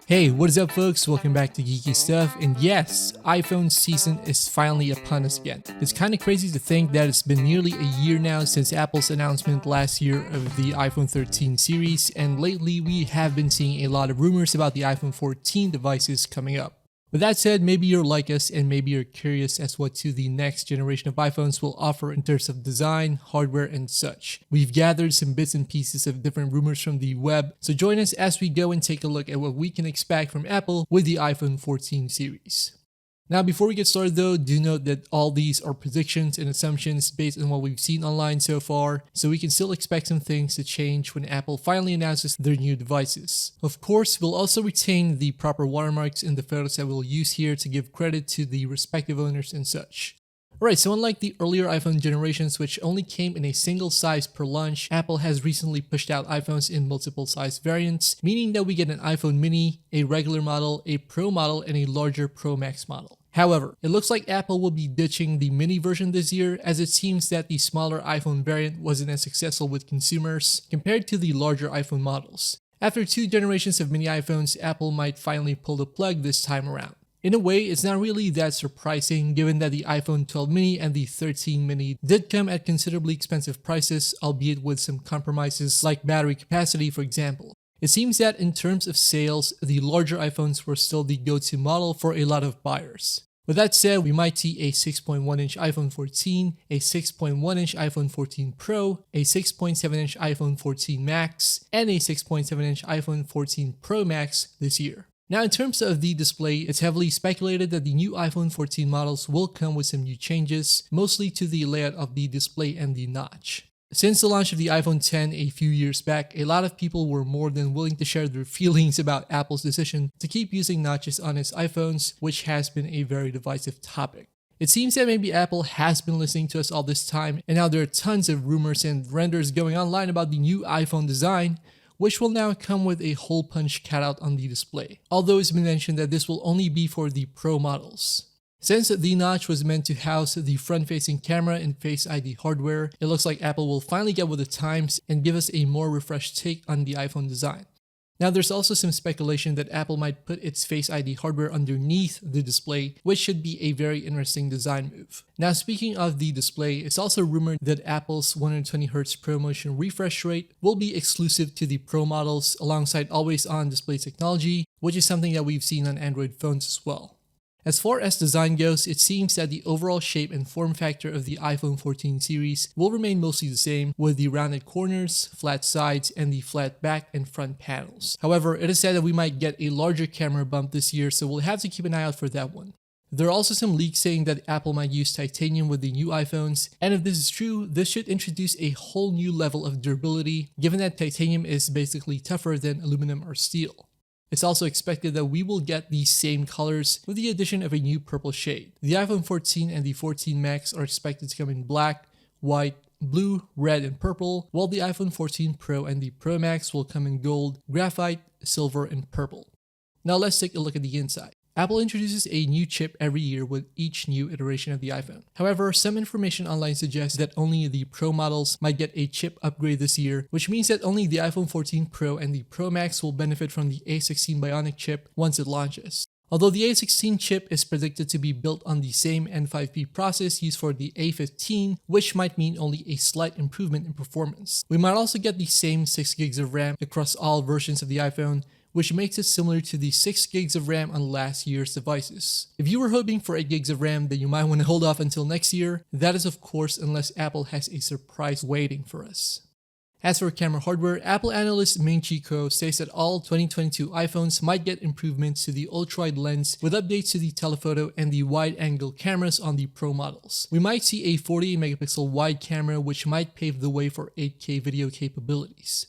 Hey, what is up folks? Welcome back to Geeky Stuff, and yes, iPhone season is finally upon us again. It's kinda crazy to think that it's been nearly a year now since Apple's announcement last year of the iPhone 13 series, and lately we have been seeing a lot of rumors about the iPhone 14 devices coming up. With that said, maybe you're like us and maybe you're curious as what to the next generation of iPhones will offer in terms of design, hardware, and such. We've gathered some bits and pieces of different rumors from the web, so join us as we go and take a look at what we can expect from Apple with the iPhone 14 series. Now, before we get started though, do note that all these are predictions and assumptions based on what we've seen online so far, so we can still expect some things to change when Apple finally announces their new devices. Of course, we'll also retain the proper watermarks in the photos that we'll use here to give credit to the respective owners and such. Alright, so unlike the earlier iPhone generations which only came in a single size per launch, Apple has recently pushed out iPhones in multiple size variants, meaning that we get an iPhone mini, a regular model, a Pro model, and a larger Pro Max model. However, it looks like Apple will be ditching the mini version this year, as it seems that the smaller iPhone variant wasn't as successful with consumers compared to the larger iPhone models. After 2 generations of mini iPhones, Apple might finally pull the plug this time around. In a way, it's not really that surprising given that the iPhone 12 mini and the 13 mini did come at considerably expensive prices, albeit with some compromises like battery capacity for example. It seems that in terms of sales, the larger iPhones were still the go-to model for a lot of buyers. With that said, we might see a 6.1-inch iPhone 14, a 6.1-inch iPhone 14 Pro, a 6.7-inch iPhone 14 Max, and a 6.7-inch iPhone 14 Pro Max this year. Now, in terms of the display, it's heavily speculated that the new iPhone 14 models will come with some new changes, mostly to the layout of the display and the notch. Since the launch of the iPhone X a few years back, a lot of people were more than willing to share their feelings about Apple's decision to keep using notches on its iPhones, which has been a very divisive topic. It seems that maybe Apple has been listening to us all this time, and now there are tons of rumors and renders going online about the new iPhone design, which will now come with a hole punch cutout on the display, although it's been mentioned that this will only be for the Pro models. Since the notch was meant to house the front-facing camera and Face ID hardware, it looks like Apple will finally get with the times and give us a more refreshed take on the iPhone design. Now, there's also some speculation that Apple might put its Face ID hardware underneath the display, which should be a very interesting design move. Now, speaking of the display, it's also rumored that Apple's 120Hz ProMotion refresh rate will be exclusive to the Pro models alongside always-on display technology, which is something that we've seen on Android phones as well. As far as design goes, it seems that the overall shape and form factor of the iPhone 14 series will remain mostly the same, with the rounded corners, flat sides, and the flat back and front panels. However, it is said that we might get a larger camera bump this year, so we'll have to keep an eye out for that one. There are also some leaks saying that Apple might use titanium with the new iPhones, and if this is true, this should introduce a whole new level of durability, given that titanium is basically tougher than aluminum or steel. It's also expected that we will get these same colors with the addition of a new purple shade. The iPhone 14 and the 14 Max are expected to come in black, white, blue, red, and purple, while the iPhone 14 Pro and the Pro Max will come in gold, graphite, silver, and purple. Now let's take a look at the inside. Apple introduces a new chip every year with each new iteration of the iPhone. However, some information online suggests that only the Pro models might get a chip upgrade this year, which means that only the iPhone 14 Pro and the Pro Max will benefit from the A16 Bionic chip once it launches. Although the A16 chip is predicted to be built on the same N5P process used for the A15, which might mean only a slight improvement in performance. We might also get the same 6GB of RAM across all versions of the iPhone, which makes it similar to the 6GB of RAM on last year's devices. If you were hoping for 8GB of RAM, then you might want to hold off until next year. That is of course unless Apple has a surprise waiting for us. As for camera hardware, Apple analyst Ming-Chi Kuo says that all 2022 iPhones might get improvements to the ultra-wide lens with updates to the telephoto and the wide-angle cameras on the Pro models. We might see a 48-megapixel wide camera which might pave the way for 8K video capabilities.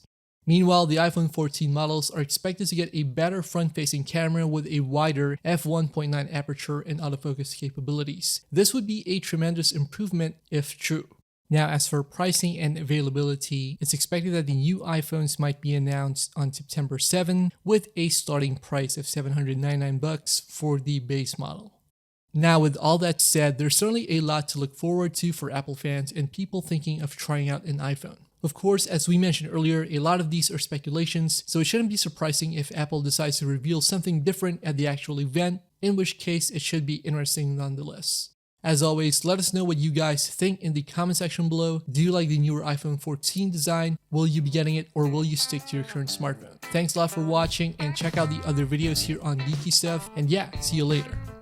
Meanwhile, the iPhone 14 models are expected to get a better front-facing camera with a wider f1.9 aperture and autofocus capabilities. This would be a tremendous improvement if true. Now, as for pricing and availability, it's expected that the new iPhones might be announced on September 7 with a starting price of $799 for the base model. Now, with all that said, there's certainly a lot to look forward to for Apple fans and people thinking of trying out an iPhone. Of course, as we mentioned earlier, a lot of these are speculations, so it shouldn't be surprising if Apple decides to reveal something different at the actual event, in which case it should be interesting nonetheless. As always, let us know what you guys think in the comment section below. Do you like the newer iPhone 14 design? Will you be getting it, or will you stick to your current smartphone? Thanks a lot for watching, and check out the other videos here on Geeky Stuff, and yeah, see you later.